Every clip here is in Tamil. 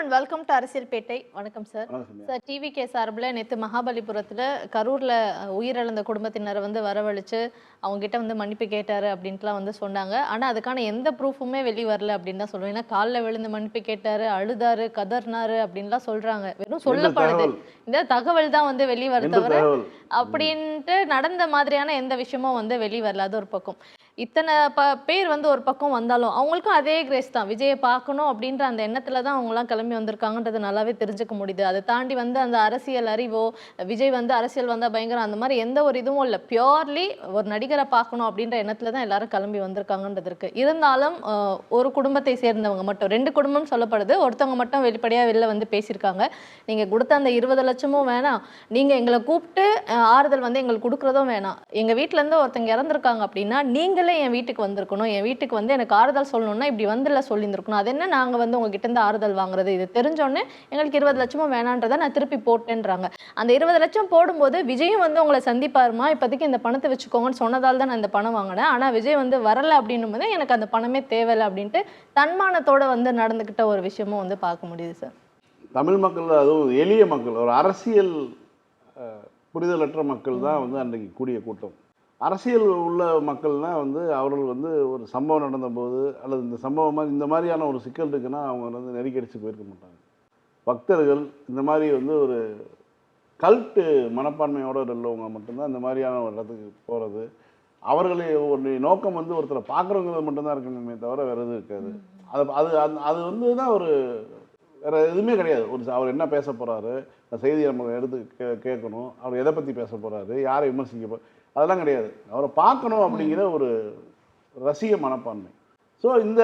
And welcome to அரசியல்பேட்டை. வணக்கம் சார். சார், டிவிகே சார்பில் நேற்று மகாபலிபுரத்தில் கரூரில் உயிரிழந்த குடும்பத்தினரை வரவழைச்சு அவங்க கிட்ட மன்னிப்பு கேட்டாரு அப்படின்ட்டுலாம் சொன்னாங்க. ஆனால் அதுக்கான எந்த ப்ரூஃபுமே வெளியே வரல அப்படின்னு தான் சொல்லுவேன். ஏன்னா காலில் விழுந்து மன்னிப்பு கேட்டாரு, அழுதாரு, கதர்னாரு அப்படின்லாம் சொல்றாங்க. வெறும் சொல்லப்படுது. இந்த தகவல் தான் வெளியே வர தவிர அப்படின்ட்டு நடந்த மாதிரியான எந்த விஷயமும் வெளியே வரல. அது ஒரு பக்கம். இத்தனை பேர் ஒரு பக்கம் வந்தாலும் அவங்களுக்கும் அதே கிரேஸ் தான். விஜயை பார்க்கணும் அப்படின்ற அந்த எண்ணத்துல தான் அவங்களாம் கிளம்பி வந்திருக்காங்கன்றது நல்லாவே தெரிஞ்சுக்க முடியுது. அதை தாண்டி அந்த அரசியல் அறிவோ, விஜய் அரசியல் வந்தா பயங்கரம் அந்த மாதிரி எந்த ஒரு இதுவும் இல்லை. பியோர்லி ஒரு நடிகரை பார்க்கணும் அப்படின்ற எண்ணத்துல தான் எல்லாரும் கிளம்பி வந்திருக்காங்கன்றது இருக்கு. இருந்தாலும் ஒரு குடும்பத்தை சேர்ந்தவங்க மட்டும், 2 குடும்பம் சொல்லப்படுது, ஒருத்தவங்க மட்டும் வெளிப்படையா வெளில பேசியிருக்காங்க. நீங்க கொடுத்த அந்த 20 லட்சமும் வேணாம், நீங்க எங்களை கூப்பிட்டு ஆறுதல் எங்களுக்கு கொடுக்குறதும் வேணாம். எங்க வீட்டுல இருந்து ஒருத்தங்க இறந்துருக்காங்க அப்படின்னா நீங்களே என் வீட்டுக்கு வந்திருக்கணும், என் வீட்டுக்கு எனக்கு ஆறுதல் சொல்லணும்னா இப்படி சொல்லியிருந்திருக்கணும். அது என்ன நாங்க உங்ககிட்ட இருந்து ஆறுதல் வாங்குறது? இது தெரிஞ்சோடனே எங்களுக்கு 20 லட்சமும் வேணான்றதை நான் திருப்பி போட்டேன்றாங்க. அந்த 20 லட்சம் போடும்போது விஜயும் உங்களை சந்திப்பாருமா, இப்போதைக்கு இந்த பணத்தை வச்சுக்கோங்கன்னு சொன்னதால் தான் நான் இந்த பணம் வாங்கினேன், ஆனா விஜய் வரல அப்படின்னும் போது எனக்கு அந்த பணமே தேவையில்லை அப்படின்ட்டு தன்மானத்தோட நடந்துகிட்ட ஒரு விஷயமும் பார்க்க முடியுது சார். தமிழ் மக்கள், அதுவும் எளிய மக்கள், ஒரு அரசியல் புரிதலற்ற மக்கள் தான் அன்றைக்கு கூடிய கூட்டம். அரசியல் உள்ள மக்கள்னா அவர்கள் ஒரு சம்பவம் நடந்தபோது அல்லது இந்த சம்பவம் மாதிரி இந்த மாதிரியான ஒரு சிக்கல் இருக்குன்னா அவங்க நெருக்கடிச்சு போயிருக்க மாட்டாங்க. பக்தர்கள் இந்த மாதிரி ஒரு கல்ட்டு மனப்பான்மையோடு உள்ளவங்க மட்டும்தான் இந்த மாதிரியான ஒரு இடத்துக்கு போகிறது. அவர்களே ஒரு நோக்கம் ஒருத்தரை பார்க்குறவங்க மட்டும்தான் இருக்கணுமே தவிர வேறு எதுவும் இருக்காது. அது அது தான் ஒரு வேறு எதுவுமே கிடையாது. அவர் என்ன பேச போகிறாரு, செய்தி நம்ம எடுத்து கேட்கணும், அவர் எதை பற்றி பேச போகிறாரு, யாரை விமர்சிக்க அதெல்லாம் கிடையாது. அவரை பார்க்கணும் அப்படிங்கிற ஒரு ரசிக மனப்பான்மை. ஸோ இந்த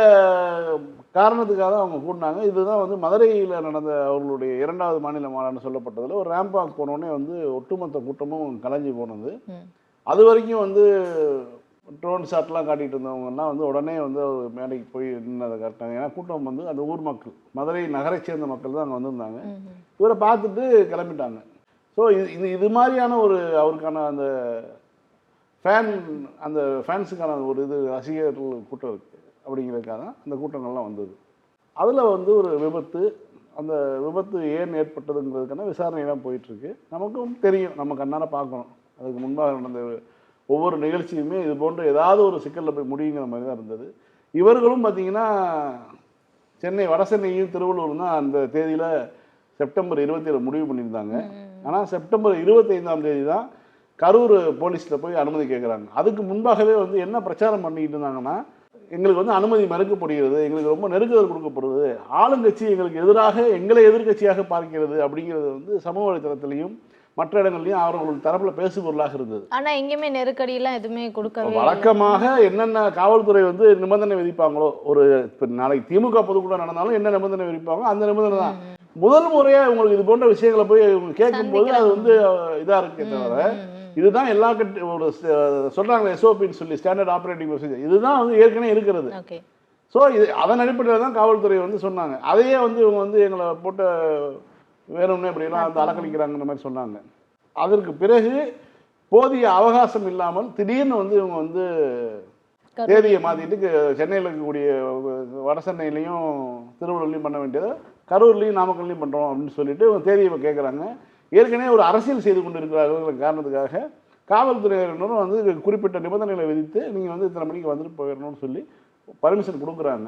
காரணத்துக்காக தான் அவங்க கூட்டினாங்க. இதுதான் மதுரையில் நடந்த அவர்களுடைய 2வது மாநில மாநாடுன்னு சொல்லப்பட்டதில் ஒரு ரேம்பாக் போனோடனே ஒட்டுமொத்த கூட்டமும் கலைஞ்சி போனது. அது வரைக்கும் ட்ரோன் ஷாட்லாம் காட்டிகிட்டு இருந்தவங்கலாம் உடனே ஒரு மேடைக்கு போய் நின்று அதை காட்டினாங்க. ஏன்னா கூட்டம் அந்த ஊர் மக்கள், மதுரை நகரை சேர்ந்த மக்கள் தான் அங்கே வந்திருந்தாங்க. இவரை பார்த்துட்டு கிளம்பிட்டாங்க. ஸோ இது மாதிரியான ஒரு அவருக்கான அந்த ஃபேன்ஸுக்கான ஒரு ரசிகர்கள் கூட்டம் இருக்குது அப்படிங்கிறதுக்காக தான் அந்த கூட்டங்கள்லாம் வந்தது. அதில் ஒரு விபத்து, அந்த விபத்து ஏன் ஏற்பட்டதுங்கிறதுக்கான விசாரணையெல்லாம் போயிட்டுருக்கு. நமக்கும் தெரியும், நம்ம கண்ணால் பார்க்கணும். அதுக்கு முன்பாக நடந்த ஒவ்வொரு நிகழ்ச்சியுமே இது போன்ற ஏதாவது ஒரு சிக்கலில் போய் முடியுங்கிற மாதிரி தான் இருந்தது. இவர்களும் பார்த்திங்கன்னா சென்னை வடசென்னையும் திருவள்ளூர் தான் அந்த தேதியில் செப்டம்பர் 27 முடிவு பண்ணியிருந்தாங்க. ஆனால் செப்டம்பர் 25ஆம் தேதி தான் கரூர் போலீஸில் போய் அனுமதி கேட்குறாங்க. அதுக்கு முன்பாகவே என்ன பிரச்சாரம் பண்ணிக்கிட்டு இருந்தாங்கன்னா, எங்களுக்கு அனுமதி மறுக்கப்படுகிறது, எங்களுக்கு ரொம்ப நெருக்குதல் கொடுக்கப்படுது, ஆளுங்கட்சி எங்களுக்கு எதிராக எங்களை எதிர்கட்சியாக பார்க்கிறது அப்படிங்கிறது சமூக வலைத்தளத்திலையும் மற்ற இடங்கள்லையும் அவர்கள் தரப்பில் பேசுபொருளாக இருந்தது. ஆனால் எங்கேயுமே நெருக்கடியெல்லாம் எதுவுமே கொடுக்க வழக்கமாக என்னென்ன காவல்துறை நிபந்தனை விதிப்பாங்களோ, ஒரு இப்போ நாளைக்கு திமுக பொதுக்கூட்டம் நடந்தாலும் என்ன நிபந்தனை விதிப்பாங்க அந்த நிபந்தனை தான். முதல் முறையாக உங்களுக்கு இது போன்ற விஷயங்களை போய் கேட்கும்போது அது இதாக இருக்கே தவிர, இதுதான் எல்லா ஒரு சொல்கிறாங்க எஸ்ஓபின்னு சொல்லி, ஸ்டாண்டர்ட் ஆப்ரேட்டிங் ப்ரொசீஜர், இதுதான் ஏற்கனவே இருக்கிறது. ஸோ அதன் அடிப்படையில் தான் காவல்துறை சொன்னாங்க. அதையே இவங்க எங்களை போட்ட வேணும்னே இப்படிலாம் அலக்கழிக்கிறாங்கிற மாதிரி சொன்னாங்க. அதற்கு பிறகு போதிய அவகாசம் இல்லாமல் திடீர்னு இவங்க தேதியை மாற்றிட்டு சென்னையில் இருக்கக்கூடிய வட சென்னையிலையும் திருவள்ளூர்லையும் பண்ண வேண்டியதை கரூர்லையும் நாமக்கல்லையும் பண்ணுறோம் அப்படின்னு சொல்லிட்டு தேதியை கேட்குறாங்க. ஏற்கனவே ஒரு அரசியல் செய்து கொண்டு இருக்கிறார்கள் காரணத்துக்காக காவல்துறையினரும் குறிப்பிட்ட நிபந்தனைகளை விதித்து நீங்கள் இத்தனை மணிக்கு வந்துட்டு போயிடணும்னு சொல்லி பர்மிஷன் கொடுக்குறாங்க.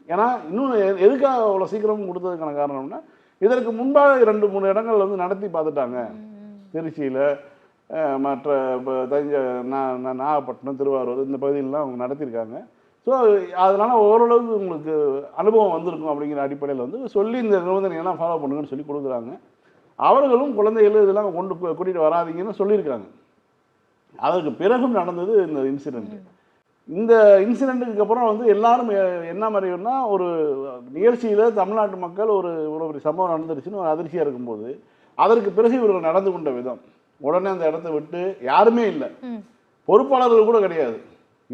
ஏன்னா இன்னும் எதுக்காக அவ்வளோ சீக்கிரம் கொடுத்ததுக்கான காரணம்னா, இதற்கு முன்பாக 2-3 இடங்கள் நடத்தி பார்த்துட்டாங்க. திருச்சியில், மற்ற நாகப்பட்டினம், திருவாரூர் இந்த பகுதியிலலாம் அவங்க நடத்தியிருக்காங்க. ஸோ அதனால் ஓரளவுக்கு உங்களுக்கு அனுபவம் வந்திருக்கும் அப்படிங்கிற அடிப்படையில் சொல்லி இந்த நிபந்தனைகள்லாம் ஃபாலோ பண்ணுங்கன்னு சொல்லி கொடுக்குறாங்க. அவர்களும் குழந்தைகள் இதெல்லாம் கூட்டிகிட்டு வராதிங்கன்னு சொல்லியிருக்காங்க. அதற்கு பிறகும் நடந்தது இந்த இன்சிடெண்ட். இந்த இன்சிடெண்ட்டுக்கு அப்புறம் எல்லாரும் என்ன மாதிரினா, ஒரு நிகழ்ச்சியில் தமிழ்நாட்டு மக்கள் ஒரு சம்பவம் நடந்துருச்சுன்னு ஒரு அதிர்ச்சியாக இருக்கும்போது, அதற்கு பிறகு இவர்கள் நடந்து கொண்ட விதம், உடனே அந்த இடத்த விட்டு யாருமே இல்லை, பொறுப்பாளர்கள் கூட கிடையாது,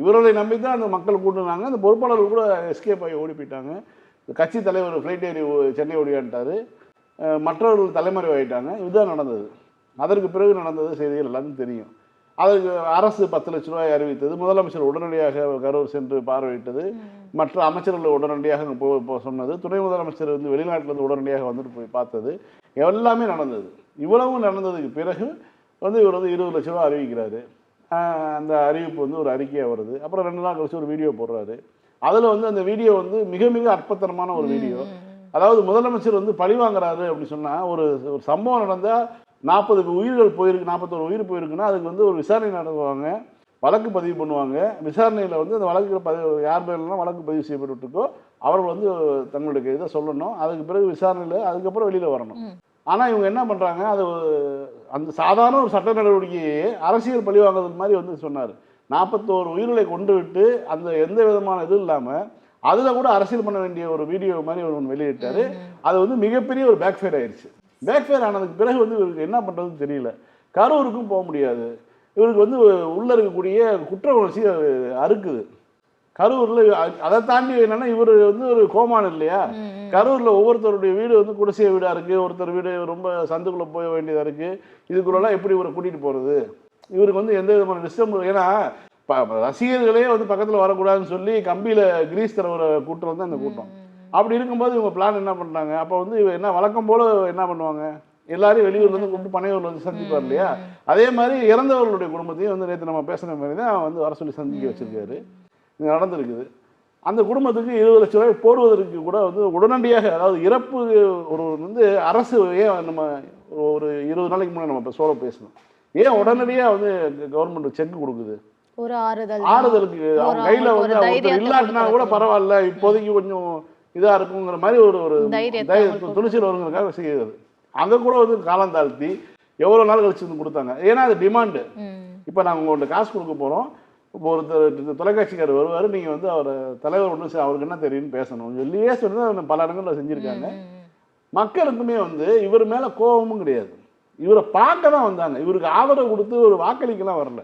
இவர்களை நம்பி தான் அந்த மக்கள் கூட்டினாங்க. அந்த பொறுப்பாளர்கள் கூட எஸ்கேப் ஆகி ஓடி போயிட்டாங்க. கட்சி தலைவர் ஃப்ளைட் ஏறி சென்னை ஓடியான்ட்டார், மற்றவர்கள் தலைமறைவாயிட்டாங்க. இதுதான் நடந்தது. அதற்கு பிறகு நடந்தது செய்திகள் எல்லாத்தையும் தெரியும். அதுக்கு அரசு 10 லட்ச ரூபாய் அறிவித்தது. முதலமைச்சர் உடனடியாக கரூர் சென்று பார்வையிட்டது. மற்ற அமைச்சர்கள் உடனடியாக அங்கே சொன்னது. துணை முதலமைச்சர் வந்து வெளிநாட்டிலேருந்து உடனடியாக வந்துட்டு போய் பார்த்தது. எல்லாமே நடந்தது. இவ்வளவும் நடந்ததுக்கு பிறகு வந்து இவர் வந்து 20 லட்ச ரூபா அறிவிக்கிறாரு. அந்த அறிவிப்பு வந்து ஒரு அறிக்கையாக வருது. அப்புறம் 2 நாள் கழிச்சு ஒரு வீடியோ போடுறாரு. அதில் வந்து அந்த வீடியோ வந்து மிக மிக அற்பத்தனமான ஒரு வீடியோ. அதாவது முதலமைச்சர் வந்து பழி வாங்குறாரு அப்படின்னு சொன்னால், ஒரு சம்பவம் நடந்தால் 40 உயிர்கள் போயிருக்கு, 41 உயிர் போயிருக்குன்னா அதுக்கு வந்து ஒரு விசாரணை நடத்துவாங்க, வழக்கு பதிவு பண்ணுவாங்க. விசாரணையில் வந்து அந்த வழக்கு யார் பேர்லாம் வழக்கு பதிவு செய்யப்பட்டுருக்கோ அவர்கள் வந்து தங்களுடைய இதை சொல்லணும். அதுக்கு பிறகு விசாரணையில் அதுக்கப்புறம் வெளியில் வரணும். ஆனால் இவங்க என்ன பண்ணுறாங்க, அது அந்த சாதாரண ஒரு சட்ட நடவடிக்கையே அரசியல் பழி வாங்குறது மாதிரி வந்து சொன்னார். 41 உயிர்களை கொண்டு விட்டு அந்த எந்த விதமான இதுவும் இல்லாமல் அதில் கூட அரசியல் பண்ண வேண்டிய ஒரு வீடியோ மாதிரி ஒன்று வெளியிட்டார். அது வந்து மிகப்பெரிய ஒரு பேக்ஃபயர் ஆயிடுச்சு. பேக்ஃபயர் ஆனதுக்கு பிறகு வந்து இவருக்கு என்ன பண்ணுறதுன்னு தெரியல. கரூருக்கும் போக முடியாது. இவருக்கு வந்து உள்ளே இருக்கக்கூடிய குற்ற உணர்ச்சி அறுக்குது. கரூரில் அதை தாண்டி என்னென்னா இவர் வந்து ஒரு கோமான் இல்லையா. கரூரில் ஒவ்வொருத்தருடைய வீடு வந்து குடிசை வீடாக இருக்குது, ஒருத்தர் வீடு ரொம்ப சந்துக்குள்ளே போக வேண்டியதாக இருக்குது. இதுக்குள்ளெல்லாம் எப்படி இவரை கூட்டிகிட்டு போகிறது? இவருக்கு வந்து எந்த விதமான டிஸ்டர்ப், ஏன்னா ரசிகர்களே வந்து பக்கத்தில் வரக்கூடாதுன்னு சொல்லி கம்பியில் கிரீஸ் தரவர கூட்டம் வந்து அந்த கூட்டம். அப்படி இருக்கும்போது இவங்க பிளான் என்ன பண்ணுறாங்க, அப்போ வந்து என்ன வழக்கம் போல் என்ன பண்ணுவாங்க, எல்லாரையும் வெளியூர்லேருந்து கூப்பிட்டு பனையூரில் வந்து சந்திப்பார் இல்லையா. அதே மாதிரி இறந்தவர்களுடைய குடும்பத்தையும் வந்து நேற்று நம்ம பேசுகிற மாதிரி தான் வந்து வர சொல்லி சந்திக்க வச்சுருக்காரு. இது நடந்திருக்குது. அந்த குடும்பத்துக்கு 20 லட்ச ரூபாய் போடுவதற்கு கூட வந்து உடனடியாக, அதாவது இறப்பு ஒரு வந்து அரசு ஏன் நம்ம ஒரு 20 நாளைக்கு முன்னாடி நம்ம இப்போ சோழ பேசணும், ஏன் உடனடியாக வந்து கவர்மெண்ட் செக் கொடுக்குது? ஒரு ஆறுதலுக்கு அவங்க கையில் வந்து ஒருத்தர் இல்லாட்டினா கூட பரவாயில்ல, இப்போதைக்கு கொஞ்சம் இதாக இருக்குங்கிற மாதிரி ஒரு துணிச்சல் வருங்கிறதுக்காக செய்யுது. அங்கே கூட வந்து காலம் தாழ்த்தி எவ்வளோ நாள் கழிச்சு வந்து கொடுத்தாங்க. ஏன்னா அது டிமாண்டு. இப்போ நாங்கள் உங்கள்கிட்ட காசு கொடுக்க போகிறோம், இப்போ ஒருத்தர் தொலைக்காட்சிக்காரர் வருவார், நீங்கள் வந்து அவர் தலைவர் ஒன்று அவருக்கு என்ன தெரியும்னு பேசணும் சொல்லியே சொல்லி பல இடங்களில் செஞ்சுருக்காங்க. மக்களுக்குமே வந்து இவர் மேலே கோபமும் கிடையாது. இவரை பார்க்க தான் வந்தாங்க. இவருக்கு ஆதரவு கொடுத்து ஒரு வாக்களிக்கலாம் வரல.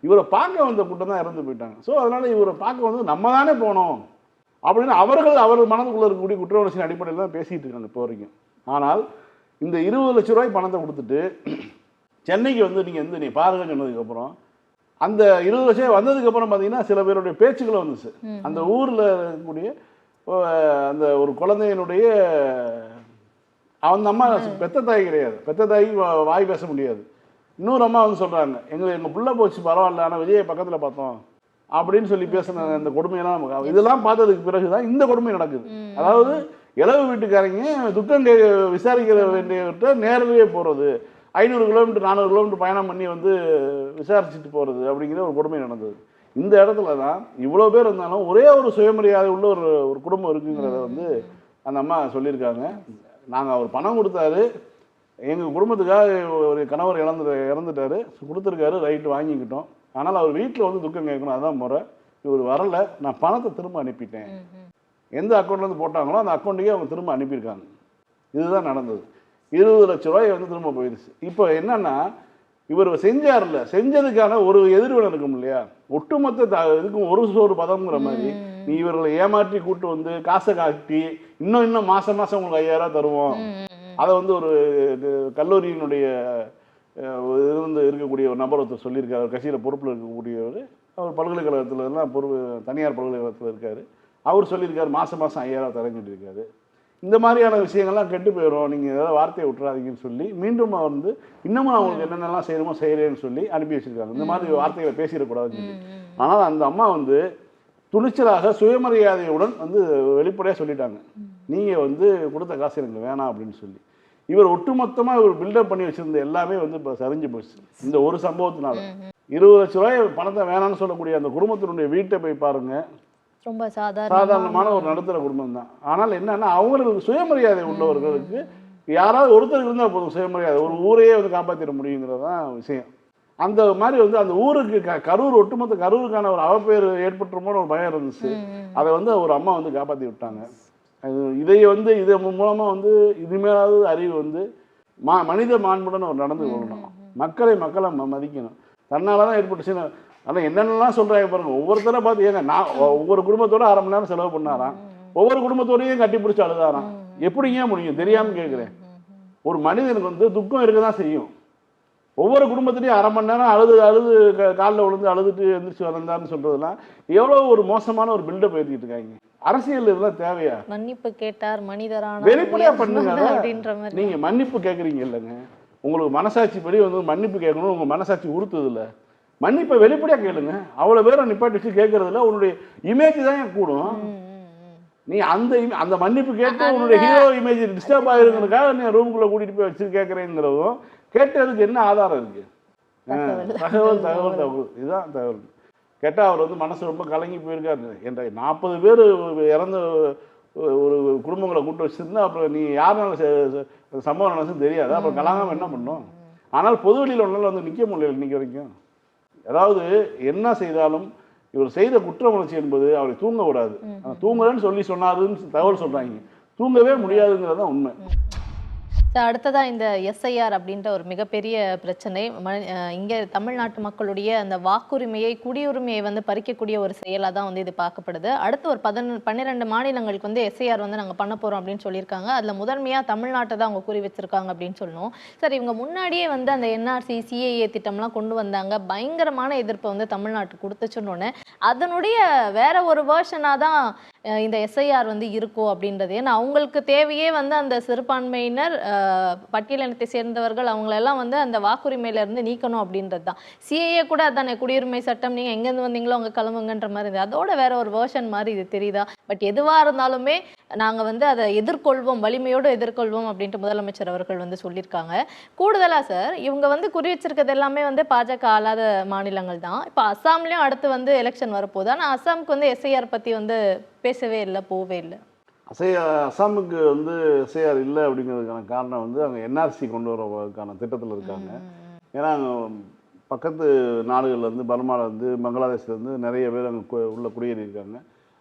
இவரை பார்க்க வந்த கூட்டம் தான் இறந்து போயிட்டாங்க. ஸோ அதனால் இவரை பார்க்க வந்து நம்ம தானே போனோம் அப்படின்னு அவர்கள் மனதுக்குள்ளே இருக்கக்கூடிய குற்ற உணர்ச்சியின் அடிப்படையில் தான் பேசிகிட்டு இருக்காங்க இப்போ வரைக்கும். ஆனால் இந்த 20 லட்ச ரூபாய் பணத்தை கொடுத்துட்டு சென்னைக்கு வந்து நீ பாருங்கன்னு சொன்னதுக்கப்புறம் அந்த 20 லட்சம் வந்ததுக்கப்புறம் பார்த்தீங்கன்னா சில பேருடைய பேச்சுக்களை வந்துச்சு. அந்த ஊரில் இருக்கக்கூடிய அந்த ஒரு குழந்தையினுடைய அந்த அம்மா பெத்த தாய் கிடையாது, பெத்த தாய்க்கு வாய் பேச முடியாது. இன்னொரு அம்மா வந்து சொல்கிறாங்க, எங்கள் பிள்ளை போச்சு பரவாயில்ல, ஆனால் விஜயை பக்கத்தில் பார்த்தோம் அப்படின்னு சொல்லி பேசின அந்த கொடுமையெல்லாம் நமக்கு இதெல்லாம் பார்த்ததுக்கு பிறகு தான் இந்த கொடுமை நடக்குது. அதாவது இளவு வீட்டுக்காரங்க துக்கம் விசாரிக்கிற வேண்டியவர்கிட்ட நேரடியே போகிறது, 500 கிலோமீட்டர் 400 கிலோமீட்டர் பயணம் பண்ணி வந்து விசாரிச்சுட்டு போகிறது அப்படிங்கிற ஒரு கொடுமை நடந்தது. இந்த இடத்துல தான் இவ்வளோ பேர் இருந்தாலும் ஒரே ஒரு சுயமரியாதை உள்ள ஒரு குடும்பம் இருக்குங்கிறத வந்து அந்த அம்மா சொல்லியிருக்காங்க. நாங்கள் அவர் பணம் கொடுத்தாரு, எங்கள் குடும்பத்துக்காக ஒரு கணவர் இறந்துட்டார், கொடுத்துருக்காரு, ரைட்டு வாங்கிக்கிட்டோம். ஆனால் அவர் வீட்டில் வந்து துக்கம் கேட்கணும், அதான் முறை. இவர் வரலை, நான் பணத்தை திரும்ப அனுப்பிட்டேன். எந்த அக்கௌண்ட்லேருந்து போட்டாங்களோ அந்த அக்கௌண்ட்டுக்கே அவங்க திரும்ப அனுப்பியிருக்காங்க. இதுதான் நடந்தது. 20 லட்ச ரூபாய் வந்து திரும்ப போயிடுச்சு. இப்போ என்னன்னா இவர் செஞ்சார்ல, செஞ்சதுக்கான ஒரு எதிர்வினை இருக்கும் இல்லையா, ஒட்டுமொத்த இதுக்கும் ஒரு சோறு பதம்ங்கிற மாதிரி நீ இவர்களை ஏமாற்றி கூட்டு வந்து காசை காட்டி இன்னும் மாதம் உங்களுக்கு 5000 தருவோம். அதை வந்து ஒரு கல்லூரியினுடைய இருந்து இருக்கக்கூடிய ஒரு நபர் ஒருத்தர் சொல்லியிருக்காரு, அவர் கட்சியில் பொறுப்பில் இருக்கக்கூடியவர், அவர் பல்கலைக்கழகத்துலலாம் தனியார் பல்கலைக்கழகத்தில் இருக்கார். அவர் சொல்லியிருக்காரு மாதம் 5000 தரேன்னு சொல்லியிருக்காரு. இந்த மாதிரியான விஷயங்கள்லாம் கெட்டு போயிடும், நீங்கள் ஏதாவது வார்த்தையை விட்டுறாதீங்கன்னு சொல்லி மீண்டும் அவர் வந்து இன்னமும் அவங்களுக்கு என்னென்னலாம் செய்யணுமோ செய்கிறேன்னு சொல்லி அனுப்பி வச்சிருக்காங்க. இந்த மாதிரி வார்த்தைகளை பேசிடக்கூடாதுன்னு சொல்லி. ஆனால் அந்த அம்மா வந்து துணிச்சலாக சுயமரியாதையுடன் வந்து வெளிப்படையாக சொல்லிட்டாங்க, நீங்கள் வந்து கொடுத்த காசு எனக்கு வேணாம் அப்படின்னு சொல்லி. இவர் ஒட்டுமொத்தமாக இவர் பில்டப் பண்ணி வச்சுருந்த எல்லாமே வந்து இப்போ சரிஞ்சு போச்சு இந்த ஒரு சம்பவத்தினால. 20 லட்ச ரூபாய் பணத்தை வேணான்னு சொல்லக்கூடிய அந்த குடும்பத்தினுடைய வீட்டை போய் பாருங்கள், ரொம்ப சாதாரணமான ஒரு நடுத்தர குடும்பம் தான். ஆனால் என்னன்னா அவங்களுக்கு சுயமரியாதை உள்ளவர்களுக்கு யாராவது ஒருத்தர் இருந்தால் போதும் சுயமரியாதை, ஒரு ஊரையே வந்து காப்பாற்றிட முடியுங்கிறது தான் விஷயம். அந்த மாதிரி வந்து அந்த ஊருக்கு கரூர் ஒட்டுமொத்த கரூருக்கான ஒரு அவப்பெயர் ஏற்பட்டுருமோன்னு ஒரு பயம் இருந்துச்சு. அதை வந்து ஒரு அம்மா வந்து காப்பாற்றி விட்டாங்க. இதை வந்து இதன் மூலமாக வந்து இனிமேலாவது அறிவு வந்து மனித மாண்புடன் ஒரு நடந்து கொள்ளணும், மக்களை மதிக்கணும். தன்னால தான் ஏற்பட்டுச்சுன்னு ஆனால் என்னென்னலாம் சொல்கிறாங்க பாருங்க. ஒவ்வொருத்தரை பார்த்து ஏங்க நான் ஒவ்வொரு குடும்பத்தோட 1/2 மணி நேரம் செலவு பண்ணாராம், ஒவ்வொரு குடும்பத்தோடையும் கட்டி பிடிச்சி அழுதாராம். எப்படிங்க முடியும் தெரியாமல் கேட்குறேன். ஒரு மனிதனுக்கு வந்து துக்கம் இருக்க தான் செய்யும். ஒவ்வொரு குடும்பத்திலையும் அரை மணி நேரம் அழுது அழுது காலில் விழுந்து அழுதுட்டு எழுந்திரிச்சு வந்தான்னு சொல்றதெல்லாம் எவ்வளோ ஒரு மோசமான ஒரு பில்டப் ஏற்றிட்டு இருக்காங்க. அரசியல் இதெல்லாம் தேவையா? மன்னிப்பு கேட்டார் மனிதரான வெளிப்படையா பண்ணுங்க. அப்படின்ற மாதிரி நீங்க மன்னிப்பு கேட்குறீங்க இல்லைங்க, உங்களுக்கு மனசாட்சி படி வந்து மன்னிப்பு கேட்கணும், உங்க மனசாட்சி உறுத்துது இல்லை, மன்னிப்பை வெளிப்படையா கேளுங்க. அவ்வளோ பேரை நிப்பாட்டி வச்சு கேட்கறதுல உன்னுடைய இமேஜ் தான் கூடும். நீ அந்த மன்னிப்பு கேட்டு உன்னுடைய ஹீரோ இமேஜ் டிஸ்டர்ப் ஆயிருங்கிறதுக்காக நீ ரூமுக்குள்ள கூட்டிட்டு போய் வச்சு கேட்கறேங்கிறதும் கேட்டதுக்கு என்ன ஆதாரம் இருக்கு? தகவல் இதுதான் தகவல். கேட்டால் அவர் வந்து மனசு ரொம்ப கலங்கி போயிருக்காரு. என்ற 40 பேர் இறந்த ஒரு குடும்பங்களை கூட்டு வச்சிருந்தா அப்புறம் நீ யாருனால சம்பவம் நடந்துன்னு தெரியாது, அப்புறம் கலங்காம என்ன பண்ணும்? ஆனால் பொது வெளியில் ஒன்றால் வந்து நிற்க முடியல இன்னைக்கு வரைக்கும். அதாவது என்ன செய்தாலும் இவர் செய்த குற்ற உணர்ச்சி என்பது அவரை தூங்க விடாது. தூங்கலன்னு சொன்னாருன்னு தகவல் சொல்றாங்க, தூங்கவே முடியாதுங்கிறது தான் உண்மை. அடுத்ததா இந்த எஸ்ஐஆர் அப்படின்ற ஒரு மிகப்பெரிய பிரச்சனை இங்க தமிழ்நாட்டு மக்களுடைய அந்த வாக்குரிமையை குடியுரிமையை வந்து பறிக்கக்கூடிய ஒரு செயலா தான் வந்து இது பார்க்கப்படுது. அடுத்து ஒரு 12 மாநிலங்களுக்கு வந்து எஸ்ஐஆர் வந்து நாங்க பண்ண போறோம் அப்படின்னு சொல்லியிருக்காங்க. அதுல முதன்மையா தமிழ்நாட்டை தான் அவங்க குறி வச்சிருக்காங்க அப்படின்னு சொல்லணும். சரி, இவங்க முன்னாடியே வந்து அந்த என்ஆர்சி சிஏஏ திட்டம்லாம் கொண்டு வந்தாங்க, பயங்கரமான எதிர்ப்பை வந்து தமிழ்நாட்டு கொடுத்துச்சுன்னு அதனுடைய வேற ஒரு வேர்ஷனா தான் இந்த எஸ்ஐஆர் வந்து இருக்கும் அப்படின்றது. ஏன்னா அவங்களுக்கு தேவையே வந்து அந்த சிறுபான்மையினர் பட்டியலினத்தை சேர்ந்தவர்கள் அவங்களெல்லாம் வந்து அந்த வாக்குரிமையில இருந்து நீக்கணும் அப்படின்றது தான். சிஏஏ கூட அதானே, குடியுரிமை சட்டம், நீங்க எங்கேருந்து வந்தீங்களோ அவங்க கிளம்புங்கன்ற மாதிரி இருந்தது. அதோட வேற ஒரு வேர்ஷன் மாதிரி இது தெரியுதா? பட் எதுவா இருந்தாலுமே நாங்க வந்து அதை எதிர்கொள்வோம், வலிமையோடு எதிர்கொள்வோம் அப்படின்ட்டு முதலமைச்சர் அவர்கள் வந்து சொல்லியிருக்காங்க. கூடுதலா சார், இவங்க வந்து குறி வச்சிருக்கிறது எல்லாமே வந்து பாஜக ஆளாத மாநிலங்கள் தான். இப்போ அஸ்ஸாம்லயும் அடுத்து வந்து எலெக்ஷன் வரப்போகுது. ஆனா அஸ்ஸாமுக்கு வந்து எஸ்ஐஆர் பத்தி வந்து பேசவே இல்லை, போவே இல்லை. அஸ்ஸாமுக்கு வந்து எஸ்ஐஆர் இல்லை அப்படிங்கிறதுக்கான காரணம் வந்து அங்கே என்ஆர்சி கொண்டு வரதுக்கான திட்டத்தில் இருக்காங்க. ஏன்னா அங்கே பக்கத்து நாடுகள்லேருந்து, பர்மாவிலேருந்து, பங்களாதேஷ்லேருந்து நிறைய பேர் அங்கே உள்ள குடியேறியிருக்காங்க.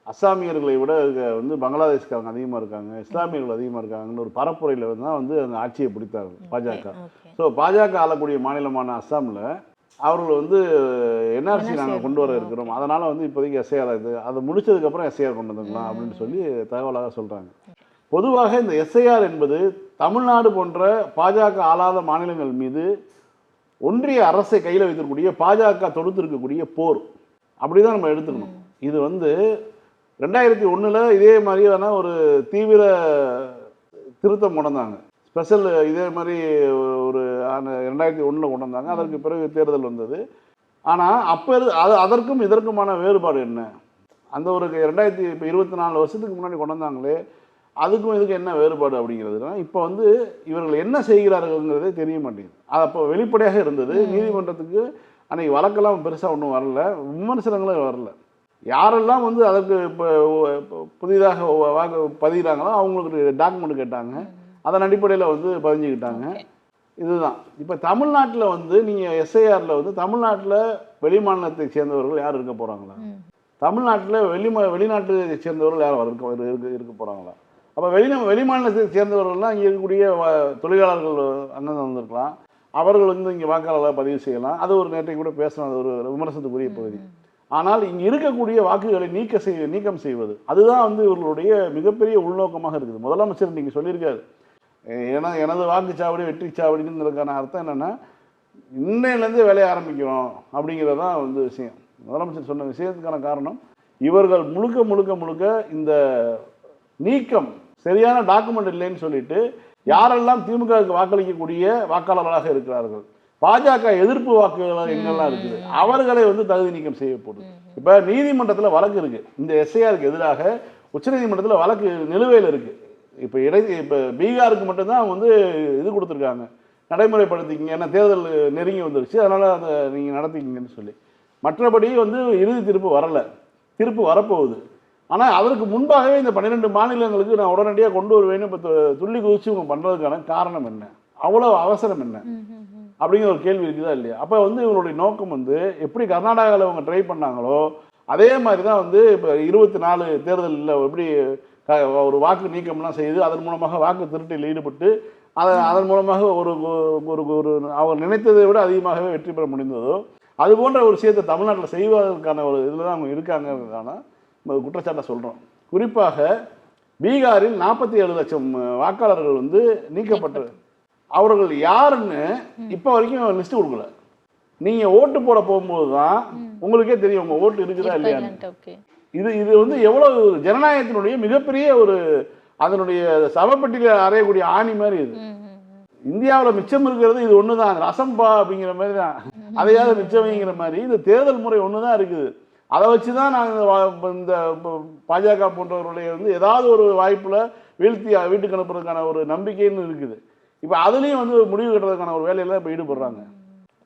அஸ்ஸாமியர்களை விட வந்து பங்களாதேஷ்காரங்க அதிகமாக இருக்காங்க, இஸ்லாமியர்கள் அதிகமாக இருக்காங்கன்னு ஒரு பரப்புரையில் தான் வந்து அந்த ஆட்சியை பிடித்தாங்க பாஜக. ஸோ பாஜக ஆளக்கூடிய மாநிலமான அஸ்ஸாமில் அவர்கள் வந்து என்ஆர்சி நாங்கள் கொண்டு வர இருக்கிறோம், அதனால் வந்து இப்போதைக்கு எஸ்ஐஆர் இது அதை முடிச்சதுக்கப்புறம் எஸ்ஐஆர் கொண்டு வந்துக்கலாம் அப்படின்னு சொல்லி தகவலாக சொல்கிறாங்க. பொதுவாக இந்த எஸ்ஐஆர் என்பது தமிழ்நாடு போன்ற பாஜக ஆளாத மாநிலங்கள் மீது ஒன்றிய அரசை கையில் வைத்திருக்கக்கூடிய பாஜக தொடுத்திருக்கக்கூடிய போர் அப்படி தான் நம்ம எடுத்துக்கணும். இது வந்து 2001 இதே மாதிரியான ஒரு தீவிர திருத்தம் கொண்டு வந்தாங்க, ஸ்பெஷல் இதே மாதிரி ஒரு 2001 கொண்டு வந்தாங்க. அதற்கு பிறகு தேர்தல் வந்தது. ஆனால் அப்போ அதற்கும் இதற்குமான வேறுபாடு என்ன? அந்த ஒரு 2024 வருஷத்துக்கு முன்னாடி கொண்டு வந்தாங்களே, அதுக்கும் இதுக்கு என்ன வேறுபாடு அப்படிங்கிறதுனா இப்போ வந்து இவர்கள் என்ன செய்கிறார்கள்ங்கிறதே தெரிய மாட்டேங்குது. அது அப்போ வெளிப்படையாக இருந்தது. நீதிமன்றத்துக்கு அன்றைக்கி வழக்கெல்லாம் பெருசாக ஒன்றும் வரல, விமர்சனங்களும் வரல. யாரெல்லாம் வந்து அதற்கு இப்போ புதிதாக பதிகிறாங்களோ அவங்களுக்கு டாக்குமெண்ட் கேட்டாங்க, அதன் அடிப்படையில் வந்து பதிஞ்சுக்கிட்டாங்க. இதுதான். இப்போ தமிழ்நாட்டில் வந்து நீங்கள் எஸ்ஐஆரில் வந்து தமிழ்நாட்டில் வெளிமாநிலத்தை சேர்ந்தவர்கள் யார் இருக்க போகிறாங்களா? தமிழ்நாட்டில் வெளிநாட்டை சேர்ந்தவர்கள் யார் இருக்க போகிறாங்களா? அப்போ வெளிமாநிலத்தை சேர்ந்தவர்கள்லாம் இங்கே இருக்கக்கூடிய தொழிலாளர்கள் அங்கே வந்திருக்கலாம், அவர்கள் வந்து இங்கே வாக்காளர்களாக பதிவு செய்யலாம். அது ஒரு நேற்றை கூட பேசலாம், அது ஒரு விமர்சனத்துக்குரிய பகுதி. ஆனால் இங்கே இருக்கக்கூடிய வாக்குகளை நீக்கம் செய்வது அதுதான் வந்து இவர்களுடைய மிகப்பெரிய உள்நோக்கமாக இருக்குது. முதலமைச்சர் நீங்கள் சொல்லியிருக்காரு, ஏன்னா எனது வாக்குச்சாவடி வெற்றி சாவடிங்கிறதுக்கான அர்த்தம் என்னென்னா இன்னையிலேருந்து வேலையை ஆரம்பிக்கிறோம் அப்படிங்கிறது தான் வந்து விஷயம். முதலமைச்சர் சொன்ன விஷயத்துக்கான காரணம் இவர்கள் முழுக்க இந்த நீக்கம் சரியான டாக்குமெண்ட் இல்லைன்னு சொல்லிட்டு யாரெல்லாம் திமுகவுக்கு வாக்களிக்கக்கூடிய வாக்காளர்களாக இருக்கிறார்கள், பாஜக எதிர்ப்பு வாக்குகள் எங்கெல்லாம் இருக்குது, அவர்களை வந்து தகுதி நீக்கம் செய்யப்படும். இப்போ நீதிமன்றத்தில் வழக்கு இருக்கு, இந்த எஸ்ஐஆருக்கு எதிராக உச்சநீதிமன்றத்தில் வழக்கு நிலுவையில் இருக்கு. இப்போ பீகாருக்கு மட்டும்தான் வந்து இது கொடுத்துருக்காங்க, நடைமுறைப்படுத்திக்கிங்க, ஏன்னா தேர்தல் நெருங்கி வந்துருச்சு, அதனால் அதை நீங்கள் நடத்திக்கிங்கன்னு சொல்லி. மற்றபடி வந்து இறுதி தீர்ப்பு வரலை, தீர்ப்பு வரப்போகுது. ஆனால் அதற்கு முன்பாகவே இந்த 12 மாநிலங்களுக்கு நான் உடனடியாக கொண்டு வருவேன்னு இப்போ துள்ளி குதிச்சு இவங்க பண்ணுறதுக்கான காரணம் என்ன, அவ்வளோ அவசரம் என்ன அப்படிங்கிற ஒரு கேள்வி இருக்குதா இல்லையா? அப்போ வந்து இவங்களுடைய நோக்கம் வந்து எப்படி கர்நாடகாவில் அவங்க ட்ரை பண்ணாங்களோ அதே மாதிரி தான் வந்து இப்போ 24 தேர்தலில் எப்படி ஒரு வாக்கு நீக்கம்லாம் செய்து அதன் மூலமாக வாக்கு திருட்டில் ஈடுபட்டு அதன் மூலமாக ஒரு ஒரு அவர் நினைத்ததை விட அதிகமாகவே வெற்றி பெற முடிந்ததோ அது போன்ற ஒரு விஷயத்தை தமிழ்நாட்டில் செய்வதற்கான ஒரு இதில் தான் அவங்க இருக்காங்கிறதுக்கான குற்றச்சாட்டை சொல்கிறோம். குறிப்பாக பீகாரில் 47 லட்சம் வாக்காளர்கள் வந்து நீக்கப்பட்டது. அவர்கள் யாருன்னு இப்போ வரைக்கும் லிஸ்ட் கொடுக்கல. நீங்கள் ஓட்டு போட போகும்போது தான் உங்களுக்கே தெரியும் உங்கள் ஓட்டு இருக்குதா இல்லையான்னு. இது வந்து எவ்வளோ ஜனநாயகத்தினுடைய மிகப்பெரிய ஒரு அதனுடைய சவப்பட்டியில் அறையக்கூடிய ஆணி மாதிரி இது. இந்தியாவில் மிச்சம் இருக்கிறது இது ஒன்று தான், ரசம்பா அப்படிங்கிற மாதிரி தான், அதையாவது மிச்சமைங்கிற மாதிரி இந்த தேர்தல் முறை ஒன்று தான் இருக்குது. அதை வச்சு தான் நாங்கள் இந்த பாஜக போன்றவர்களுடைய வந்து ஏதாவது ஒரு வாய்ப்பில் வீழ்த்தி வீட்டுக்கு அனுப்புறதுக்கான ஒரு நம்பிக்கைன்னு இருக்குது. இப்போ அதுலேயும் வந்து முடிவு கட்டுறதுக்கான ஒரு வேலையெல்லாம் இப்போ ஈடுபடுறாங்க.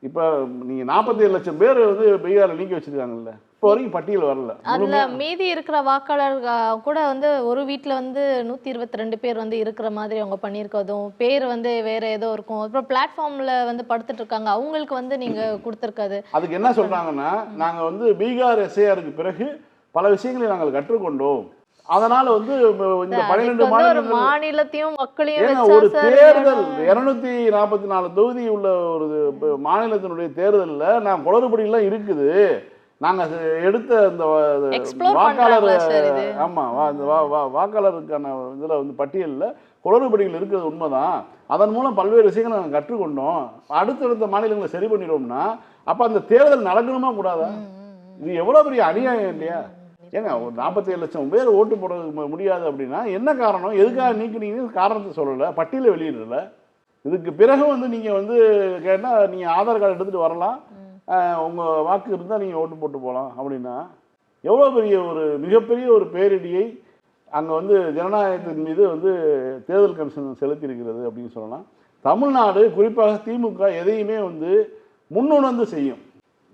இப்போ நீங்கள் 47 லட்சம் பேர் வந்து பீகாரில் நீக்கி வச்சிருக்காங்கல்ல, இப்போ வரைக்கும் பட்டியல் வரல. அதுல மீதி இருக்கிற வாக்காளர் கூட வந்து ஒரு வீட்டுல வந்து 122 பேர் வந்து இருக்கிற மாதிரி அவங்க பண்ணியிருக்கதும், பேர் வந்து வேற ஏதோ இருக்கும், அப்புறம் பிளாட்ஃபார்ம்ல வந்து படுத்துட்டு இருக்காங்க, அவங்களுக்கு வந்து நீங்க கொடுத்துருக்காது. அதுக்கு என்ன சொல்றாங்கன்னா, நாங்க வந்து பீகார் எஸ்ஐஆருக்கு பிறகு பல விஷயங்களை நாங்கள் கற்றுக்கொண்டோம், அதனால வந்து இந்த 12 மாநிலத்தையும் மக்களையும் ஒரு தேர்தல் 244 தொகுதி உள்ள ஒரு மாநிலத்தினுடைய தேர்தலில் நான் குளறுபடியெல்லாம் இருக்குது, நாங்க எடுத்த இந்த வாக்காளர் வாக்காளருக்கான இதுல வந்து பட்டியலில் குளறுபடிகள் இருக்கிறது உண்மைதான், அதன் மூலம் பல்வேறு விஷயங்களை நாங்கள் கற்றுக்கொண்டோம், அடுத்தடுத்த மாநிலங்களை சரி பண்ணிடுவோம்னா அப்ப அந்த தேர்தல் நடக்கணுமா கூடாதா? இது எவ்வளவு பெரிய அநியாயம் இல்லையா? ஏங்க ஒரு 47 லட்சம் பேர் ஓட்டு போட முடியாது அப்படின்னா என்ன காரணம், எதுக்காக நீக்கினீங்கன்னு காரணத்தை சொல்லலை, பட்டியலை வெளியிடல. இதுக்கு பிறகு வந்து நீங்கள் வந்து கேட்டால் நீங்கள் ஆதார் கார்டு எடுத்துகிட்டு வரலாம், உங்கள் வாக்கு இருந்தால் நீங்கள் ஓட்டு போட்டு போகலாம் அப்படின்னா எவ்வளோ பெரிய ஒரு மிகப்பெரிய ஒரு பேரிடியை அங்கே வந்து ஜனநாயகத்தின் மீது வந்து தேர்தல் கமிஷன் செலுத்தியிருக்கிறது அப்படின்னு சொல்லலாம். தமிழ்நாடு குறிப்பாக திமுக எதையுமே வந்து முன்னுணர்ந்து செய்யும்.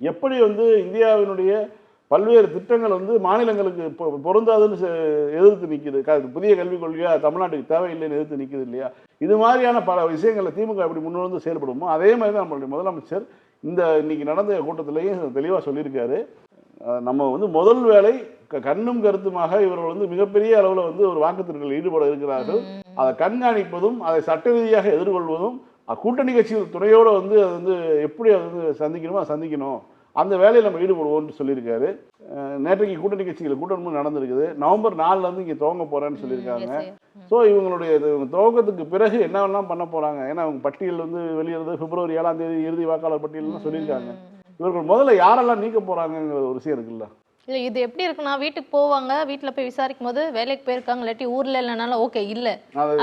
எப்படி வந்து இந்தியாவினுடைய பல்வேறு திட்டங்கள் வந்து மாநிலங்களுக்கு பொருந்தாதுன்னு எதிர்த்து நிற்குது, புதிய கல்விக் கொள்கையா தமிழ்நாட்டுக்கு தேவையில்லைன்னு எதிர்த்து நிற்குது இல்லையா, இது மாதிரியான பல விஷயங்களில் திமுக எப்படி முன்வந்து செயல்படுமோ அதே மாதிரி தான் நம்மளுடைய முதலமைச்சர் இந்த இன்னைக்கு நடந்த கூட்டத்திலேயும் தெளிவாக சொல்லியிருக்காரு. நம்ம வந்து முதல் வேலை கண்ணும் கருத்துமாக இவர்கள் வந்து மிகப்பெரிய அளவில் வந்து ஒரு வாக்குத்திருத்தல் ஈடுபட இருக்கிறார்கள், அதை கண்காணிப்பதும் அதை சட்ட ரீதியாக எதிர்கொள்வதும் கூட்டணி கட்சிகள் துணையோடு வந்து அது வந்து எப்படி அது வந்து சந்திக்கணுமோ அதை சந்திக்கணும், அந்த வேலையில் நம்ம ஈடுபடுவோம்னு சொல்லியிருக்காரு. நேற்றைக்கு கூட்டணி கட்சிகள் கூட்டமும் நடந்திருக்குது, நவம்பர் 4 இங்கே துவங்க போகிறேன்னு சொல்லியிருக்காங்க. ஸோ இவங்களுடைய துவக்கத்துக்கு பிறகு என்னவெல்லாம் பண்ண போகிறாங்க, ஏன்னா அவங்க பட்டியல் வந்து வெளியிறது பிப்ரவரி 7 இறுதி வாக்காளர் பட்டியல்னு சொல்லியிருக்காங்க. இவர்கள் முதல்ல யாரெல்லாம் நீக்க போகிறாங்கிற ஒரு விஷயம் இருக்குல்ல. இல்லை இது எப்படி இருக்குன்னா, வீட்டுக்கு போவாங்க, வீட்டில் போய் விசாரிக்கும் போது வேலைக்கு போயிருக்காங்க, இல்லாட்டி ஊரில் இல்லைனாலும் ஓகே இல்லை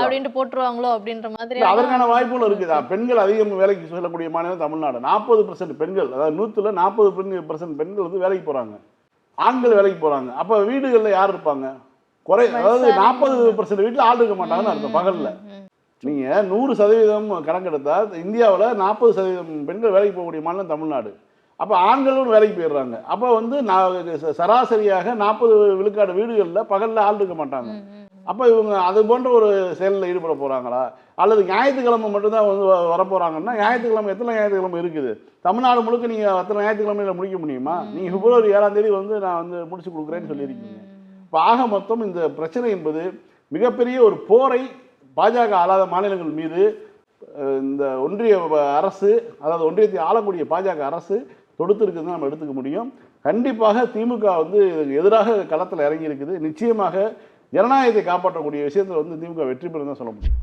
அப்படின்ட்டு போட்டுருவாங்களோ அப்படின்ற மாதிரி அதற்கான வாய்ப்புகள் இருக்குது. பெண்கள் அதிகம் வேலைக்கு செல்லக்கூடிய மாநிலம் தமிழ்நாடு. 40% பெண்கள், அதாவது 100ல் 40% பெண்கள் வந்து வேலைக்கு போகிறாங்க, ஆண்கள் வேலைக்கு போகிறாங்க. அப்போ வீடுகளில் யார் இருப்பாங்க? அதாவது 40% வீட்டில் ஆள் இருக்க மாட்டாங்கன்னு அர்த்தம். பகலில் நீங்கள் 100% கணக்கெடுத்தா இந்தியாவில் 40% பெண்கள் வேலைக்கு போகக்கூடிய மாநிலம் தமிழ்நாடு. அப்போ ஆண்களும் வேலைக்கு போயிடுறாங்க. அப்போ வந்து சராசரியாக 40 விழுக்காடு வீடுகளில் பகலில் ஆள் இருக்க மாட்டாங்க. அப்போ இவங்க அது போன்ற ஒரு செயலில் ஈடுபட போகிறாங்களா, அல்லது ஞாயிற்றுக்கிழமை மட்டும்தான் வந்து வரப்போகிறாங்கன்னா, ஞாயிற்றுக்கிழமை எத்தனை ஞாயிற்றுக்கிழமை இருக்குது தமிழ்நாடு முழுக்க? நீங்கள் அத்தனை ஞாயிற்றுக்கிழமையில் முடிக்க முடியுமா? நீங்கள் பிப்ரவரி 7 வந்து நான் வந்து முடிச்சு கொடுக்குறேன்னு சொல்லியிருக்கீங்க. இப்போ ஆக மொத்தம் இந்த பிரச்சனை என்பது மிகப்பெரிய ஒரு போரை பாஜக ஆளாத மாநிலங்கள் மீது இந்த ஒன்றிய அரசு, அதாவது ஒன்றியத்தை ஆளக்கூடிய பாஜக அரசு தொடுத்திருக்குதுன்னு நம்ம எடுத்துக்க முடியும். கண்டிப்பாக திமுக வந்து எதிராக களத்தில் இறங்கி இருக்குது. நிச்சயமாக ஜனநாயகத்தை காப்பாற்றக்கூடிய விஷயத்தில் வந்து திமுக வெற்றி பெறும் தான் சொல்ல முடியும்.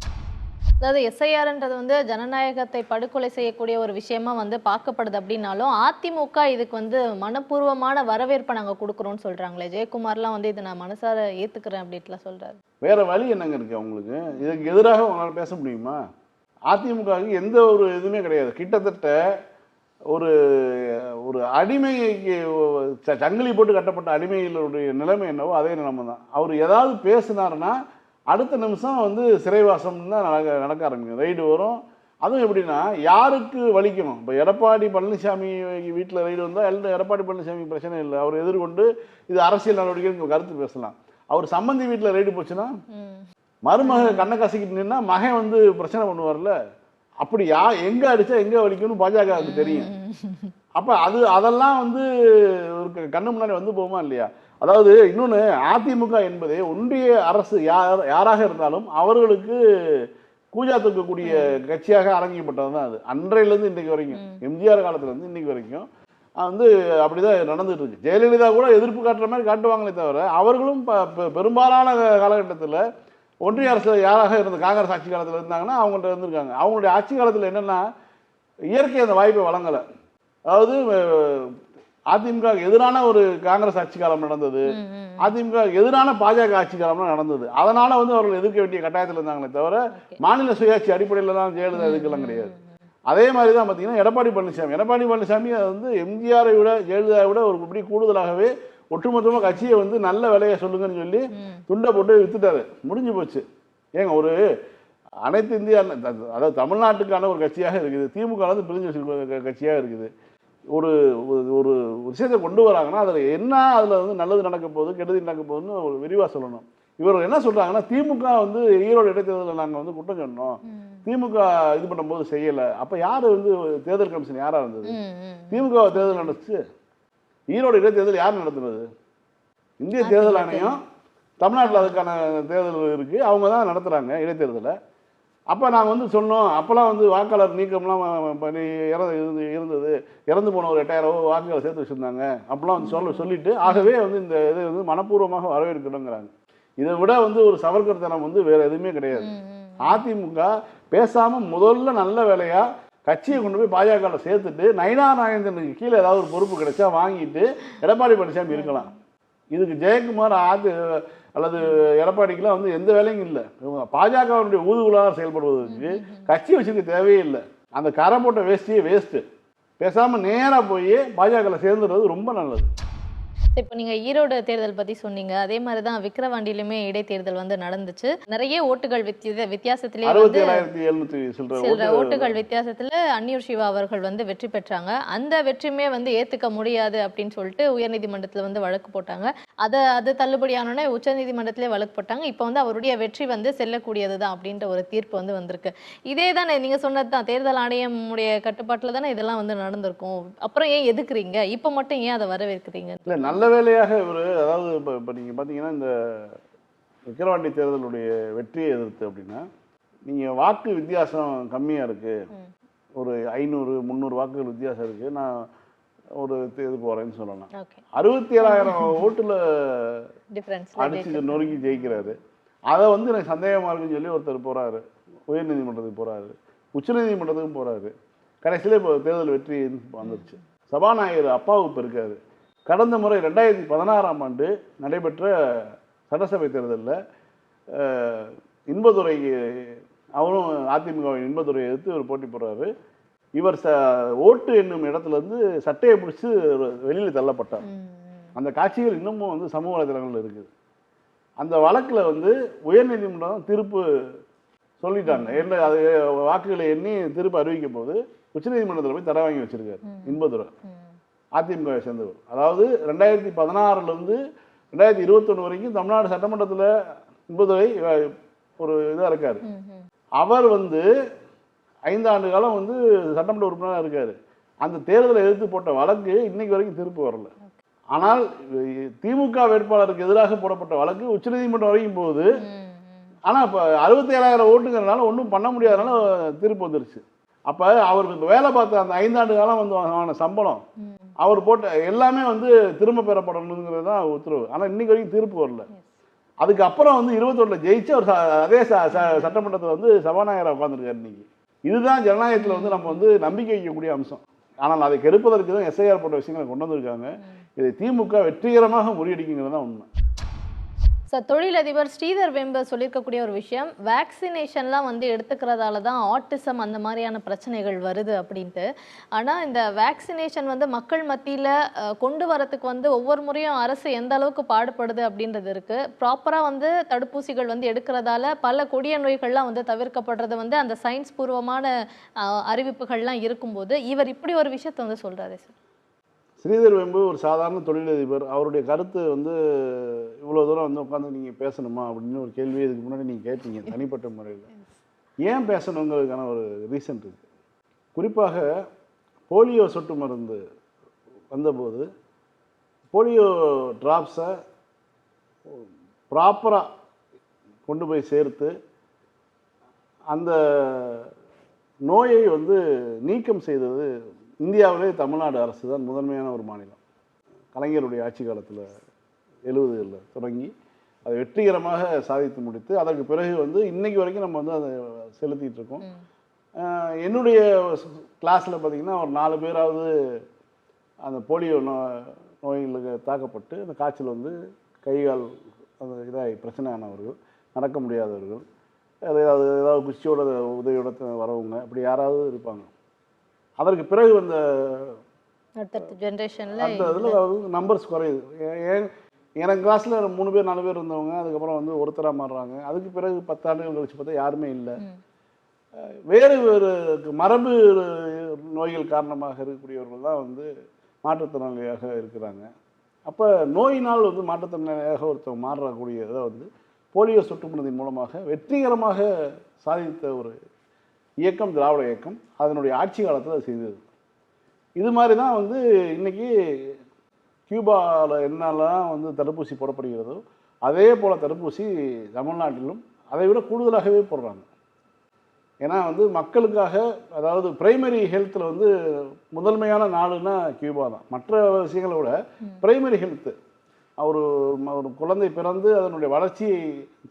அதாவது எஸ்ஐஆர்ன்றது வந்து ஜனநாயகத்தை படுகொலை செய்யக்கூடிய ஒரு விஷயமா வந்து பார்க்கப்படுது அப்படின்னாலும், அதிமுக இதுக்கு வந்து மனப்பூர்வமான வரவேற்பை நாங்கள் கொடுக்குறோம்னு சொல்றாங்களே. ஜெயக்குமார்லாம் வந்து இதை நான் மனசார ஏத்துக்கிறேன் அப்படின்ட்டுலாம் சொல்றாரு. வேற வழி என்னங்க இருக்கு அவங்களுக்கு? இதுக்கு எதிராக உங்களால் பேச முடியுமா? அதிமுகவுக்கு எந்த ஒரு இதுவுமே கிடையாது. கிட்டத்தட்ட ஒரு ஒரு அடிமைக்கு சங்கிலி போட்டு கட்டப்பட்ட அடிமைகளுடைய நிலைமை என்னவோ அதே நிலைமை தான். அவர் ஏதாவது பேசினார்னா அடுத்த நிமிஷம் வந்து சிறைவாசம் தான் நடக்க ஆரம்பிக்கும், ரைடு வரும். அதுவும் எப்படின்னா யாருக்கு வலிக்கணும். இப்போ எடப்பாடி பழனிசாமி வீட்டில் ரைடு வந்தால் எடப்பாடி பழனிசாமி பிரச்சனை இல்லை, அவர் எதிர்கொண்டு இது அரசியல் நடவடிக்கைன்னு கருத்து பேசலாம். அவர் சம்பந்தி வீட்டில் ரைடு போச்சுன்னா மருமக கண்ணை கசக்கிட்டு நின்னா மகன் வந்து பிரச்சனை பண்ணுவார்ல. அப்படி எங்கே அடித்தா எங்கே வலிக்கும்னு பாஜகவுக்கு தெரியும். அப்போ அதெல்லாம் வந்து ஒரு கண்ணு முன்னாடி வந்து போகுமா இல்லையா? அதாவது இன்னொன்று, அதிமுக என்பதே ஒன்றிய அரசு யாராக இருந்தாலும் அவர்களுக்கு கூஜா தூக்கக்கூடிய கட்சியாக அரங்கப்பட்டது தான் அது. அன்றையிலேருந்து இன்றைக்கு வரைக்கும், எம்ஜிஆர் காலத்துலேருந்து இன்றைக்கு வரைக்கும் வந்து அப்படிதான் நடந்துட்டு இருக்கு. ஜெயலலிதா கூட எதிர்ப்பு காட்டுற மாதிரி காட்டுவாங்களே தவிர, அவர்களும் பெரும்பாலான காலகட்டத்தில் ஒன்றிய அரசில் யாராக இருந்த காங்கிரஸ் ஆட்சி காலத்தில் இருந்தாங்கன்னா அவங்கள்ட்ட இருந்திருக்காங்க. அவங்களுடைய ஆட்சி காலத்தில் என்னென்னா இயற்கை அந்த வாய்ப்பை வழங்கலை. அதாவது அதிமுக எதிரான ஒரு காங்கிரஸ் ஆட்சி காலம் நடந்தது, அதிமுக எதிரான பாஜக ஆட்சி காலம்லாம் நடந்தது. அதனால வந்து அவர்கள் எதிர்க்க வேண்டிய கட்டாயத்தில் இருந்தாங்களே தவிர மாநில சுயாட்சி அடிப்படையில் தான் ஜெயலலிதா எதுக்கெல்லாம் கிடையாது. அதே மாதிரி தான் பார்த்தீங்கன்னா எடப்பாடி பழனிசாமி அது வந்து எம்ஜிஆரை விட ஜெயலலிதாவை விட ஒரு இப்படி கூடுதலாகவே ஒட்டுமொத்தமாக கட்சியை வந்து நல்ல வேலையை சொல்லுங்கன்னு சொல்லி துண்டை போட்டு வித்துட்டாரு. முடிஞ்சு போச்சு. ஏங்க ஒரு அனைத்து இந்தியா அதாவது தமிழ்நாட்டுக்கான ஒரு கட்சியாக இருக்குது, திமுக வந்து பிரிஞ்சு வச்சிருக்க கட்சியாக இருக்குது. ஒரு ஒரு விஷயத்தை கொண்டு வராங்கன்னா அதில் என்ன, அதில் வந்து நல்லது நடக்க போகுது கெடுதல் நடக்க போகுதுன்னு ஒரு விரிவாக சொல்லணும். இவர் என்ன சொல்கிறாங்கன்னா திமுக வந்து ஈரோடு இடைத்தேர்தலில் நாங்கள் வந்து குற்றம் சொன்னோம், திமுக இது பண்ணும்போது செய்யலை. அப்போ யார் வந்து தேர்தல் கமிஷன் யாராக இருந்தது? திமுக தேர்தல் நடந்துச்சு. ஈரோடு இடைத்தேர்தல் யார் நடத்துனது? இந்திய தேர்தல் ஆணையம் தமிழ்நாட்டில் அதுக்கான தேர்தல் இருக்குது, அவங்க தான் நடத்துகிறாங்க இடைத்தேர்தலை. அப்போ நாங்கள் வந்து சொன்னோம், அப்போல்லாம் வந்து வாக்காளர் நீக்கம்லாம் பண்ணி இருந்தது, இறந்து போன ஒரு 8000 வாக்குகளை சேர்த்து வச்சுருந்தாங்க அப்படிலாம் வந்து சொல்லிட்டு ஆகவே வந்து இந்த இது வந்து மனப்பூர்வமாக வரவேற்கணுங்கிறாங்க. இதை விட வந்து ஒரு சவர்க்கர்த்தனம் வந்து வேறு எதுவுமே கிடையாது. அதிமுக பேசாமல் முதல்ல நல்ல வேலையாக கட்சியை கொண்டு போய் பாஜகவில் சேர்த்துட்டு நயினா நாகேந்திரனுக்கு கீழே ஏதாவது ஒரு பொறுப்பு கிடைச்சா வாங்கிட்டு எடப்பாடி பழனிசாமி இருக்கலாம். இதுக்கு ஜெயக்குமார் அல்லது எடப்பாடிக்கெல்லாம் வந்து எந்த வேலையும் இல்லை. இவங்க பாஜகவுடைய ஊதுகுலாக செயல்படுவதற்கு கட்சி வச்சுக்க தேவையே இல்லை. அந்த கரை போட்ட வேஸ்ட்டு பேசாமல் நேராக போய் பாஜகவில் சேர்ந்துடுறது ரொம்ப நல்லது. இப்போ நீங்க ஈரோடு தேர்தல் பத்தி சொன்னீங்க, அதே மாதிரி தான் விக்கிரவாண்டியிலுமே இடைத்தேர்தல் வந்து நடந்துச்சு. நிறைய ஓட்டுகள் வித்தியாசத்திலே 67,700 ஓட்டுகள் வித்தியாசத்துல அன்னியூர் சிவா அவர்கள் வந்து வெற்றி பெற்றாங்க. அந்த வெற்றியுமே வந்து ஏத்துக்க முடியாது அப்படின்னு சொல்லிட்டு உயர்நீதிமன்றத்துல வந்து வழக்கு போட்டாங்க. அது தள்ளுபடியானோடனே உச்சநீதிமன்றத்திலே வழக்கு போட்டாங்க. இப்போ வந்து அவருடைய வெற்றி வந்து செல்லக்கூடியதுதான் அப்படின்ற ஒரு தீர்ப்பு வந்து வந்திருக்கு. இதே தானே நீங்க சொன்னதுதான், தேர்தல் ஆணையம் உடைய கட்டுப்பாட்டுல தானே இதெல்லாம் வந்து நடந்திருக்கும். அப்புறம் ஏன் எதுக்குறீங்க? இப்போ மட்டும் ஏன் அதை வரவேற்கிறீங்க? இல்லை, நல்ல வேலையாக இவர் அதாவது இப்போ நீங்கள் பார்த்தீங்கன்னா இந்த விக்கிரவாண்டி தேர்தலுடைய வெற்றியை எதிர்த்து அப்படின்னா நீங்கள் வாக்கு வித்தியாசம் கம்மியாக இருக்குது, ஒரு 500-300 வாக்குகள் வித்தியாசம் இருக்குது, நான் ஒரு இது போகிறேன்னு சொல்லலாம். 67,000 ஓட்டில் அடிச்சு நொறுங்கி ஜெயிக்கிறாரு. அதை வந்து எனக்கு சந்தேகமாக இருக்குன்னு சொல்லி ஒருத்தர் போகிறாரு, உயர்நீதிமன்றத்துக்கு போகிறாரு, உச்சநீதிமன்றத்துக்கும் போகிறாரு. கடைசியில் இப்போ தேர்தல் வெற்றி வந்துருச்சு. சபாநாயகர் அப்பாவுக்கு இருக்காரு. கடந்த முறை 2016ஆம் ஆண்டு நடைபெற்ற சட்டசபை தேர்தலில் இன்பதுரை, அவரும் அதிமுகவின் இன்பதுரையை எதிர்த்து ஒரு போட்டி போடுறாரு. இவர் ஓட்டு என்னும் இடத்துலேருந்து சட்டையை பிடிச்சி வெளியில் தள்ளப்பட்டார். அந்த காட்சிகள் இன்னமும் வந்து சமூக வலைதளங்களில் இருக்குது. அந்த வழக்கில் வந்து உயர்நீதிமன்றம் தீர்ப்பு சொல்லிட்டாங்க. என்ன அது வாக்குகளை எண்ணி தீர்ப்பு அறிவிக்கும் போது உச்சநீதிமன்றத்தில் போய் தடை வாங்கி வச்சிருக்காரு இன்பதுரை, அதிமுகவை சேர்ந்தவர். அதாவது 2016லேருந்து 2021 வரைக்கும் தமிழ்நாடு சட்டமன்றத்தில் இன்பதுரை ஒரு இதாக இருக்கார். அவர் வந்து 5 ஆண்டு காலம் வந்து சட்டமன்ற உறுப்பினராக இருக்கார். அந்த தேர்தலை எதிர்த்து போட்ட வழக்கு இன்னைக்கு வரைக்கும் தீர்ப்பு வரல. ஆனால் திமுக வேட்பாளருக்கு எதிராக போடப்பட்ட வழக்கு உச்சநீதிமன்றம் வரைக்கும் போகுது. ஆனால் இப்போ 67,000 ஓட்டுங்கிறதுனால ஒன்றும் பண்ண முடியாதனால தீர்ப்பு வந்துருச்சு. அப்போ அவருக்கு இப்போ வேலை பார்த்த அந்த 5 ஆண்டு காலம் வந்து அவன சம்பளம் அவர் போட்ட எல்லாமே வந்து திரும்ப பெறப்படணுங்கிறது தான் உத்தரவு. ஆனால் இன்னைக்கு வரைக்கும் தீர்ப்பு வரல. அதுக்கப்புறம் வந்து 21 ஜெயிச்சு அவர் அதே சட்டமன்றத்தில் வந்து சபாநாயகராக உட்காந்துருக்காரு இன்னைக்கு. இதுதான் ஜனநாயகத்தில் வந்து நம்ம வந்து நம்பிக்கை வைக்கக்கூடிய அம்சம். ஆனால் அதை கெடுப்பதற்கு தான் எஸ்ஐஆர் போன்ற விஷயங்களை கொண்டு வந்திருக்காங்க. இதை திமுக வெற்றிகரமாக முறியடிக்குங்கிறது தான் உண்மை. சார், தொழிலதிபர் ஸ்ரீதர் வெம்பர் சொல்லியிருக்கக்கூடிய ஒரு விஷயம், வேக்சினேஷன்லாம் வந்து எடுத்துக்கிறதால தான் ஆட்டிசம் அந்த மாதிரியான பிரச்சனைகள் வருது அப்படின்ட்டு. ஆனால் இந்த வேக்சினேஷன் வந்து மக்கள் மத்தியில் கொண்டு வரத்துக்கு வந்து ஒவ்வொரு முறையும் அரசு எந்த அளவுக்கு பாடுபடுது அப்படின்றது இருக்குது. ப்ராப்பராக வந்து தடுப்பூசிகள் வந்து எடுக்கிறதால பல கொடிய நோய்கள்லாம் வந்து தவிர்க்கப்படுறது வந்து அந்த சயின்ஸ் பூர்வமான அறிவிப்புகள்லாம் இருக்கும்போது இவர் இப்படி ஒரு விஷயத்தை வந்து சொல்கிறாரு சார். ஸ்ரீதர் வெம்பு ஒரு சாதாரண தொழிலதிபர். அவருடைய கருத்து வந்து இவ்வளோ தூரம் வந்து உட்காந்து நீங்கள் பேசணுமா அப்படின்னு ஒரு கேள்வி இதுக்கு முன்னாடி நீங்கள் கேட்டீங்க தனிப்பட்ட முறையில். ஏன் பேசணுங்கிறதுக்கான ஒரு ரீசன் இருக்குது. குறிப்பாக போலியோ சொட்டு மருந்து வந்தபோது போலியோ ட்ராப்ஸை ப்ராப்பராக கொண்டு போய் சேர்த்து அந்த நோயை வந்து நீக்கம் செய்தது இந்தியாவிலே தமிழ்நாடு அரசு தான் முதன்மையான ஒரு மாநிலம். கலைஞருடைய ஆட்சி காலத்தில் 70களில் தொடங்கி அதை வெற்றிகரமாக சாதித்து முடித்து அதற்கு பிறகு வந்து இன்னைக்கு வரைக்கும் நம்ம வந்து அதை செலுத்திட்டு இருக்கோம். என்னுடைய கிளாஸில் பார்த்தீங்கன்னா ஒரு 4 பேராவது அந்த போலியோ நோய்களுக்கு தாக்கப்பட்டு அந்த காய்ச்சல் வந்து கைகால் அந்த இதாகி பிரச்சனை ஆனவர்கள், நடக்க முடியாதவர்கள், ஏதாவது குச்சியோட உதவியோட வரவங்க இப்படி யாராவது இருப்பாங்க. அதற்கு பிறகு அந்த அடுத்த ஜென்ரேஷனில் அந்த இதில் நம்பர்ஸ் குறையுது. எனக்கு கிளாஸில் 3 பேர் 4 பேர் இருந்தவங்க அதுக்கப்புறம் வந்து ஒருத்தராக மாறுறாங்க. அதுக்கு பிறகு 10 ஆண்டுகள் கழிச்சு பார்த்தா யாருமே இல்லை. வேறு வேறு மரபு நோய்கள் காரணமாக இருக்கக்கூடியவர்கள் தான் வந்து மாற்றுத்திறனாளியாக இருக்கிறாங்க. அப்போ நோயினால் வந்து மாற்றுத்திறனாளியாக ஒருத்தர் மாறக்கூடிய இதை வந்து போலியோ சொட்டு மருந்தின் மூலமாக வெற்றிகரமாக சாதித்த ஒரு இயக்கம் திராவிட இயக்கம். அதனுடைய ஆட்சி காலத்தில் அது செய்தது. இது மாதிரி தான் வந்து இன்றைக்கி கியூபாவில் என்னெல்லாம் வந்து தடுப்பூசி போடப்படுகிறதோ அதே போல் தடுப்பூசி தமிழ்நாட்டிலும் அதை விட கூடுதலாகவே போடுறாங்க. ஏன்னா வந்து மக்களுக்காக, அதாவது பிரைமரி ஹெல்த்தில் வந்து முதன்மையான நாடுன்னா கியூபா தான். மற்ற விஷயங்களை விட பிரைமரி ஹெல்த்து, ஒரு குழந்தை பிறந்து அதனுடைய வளர்ச்சி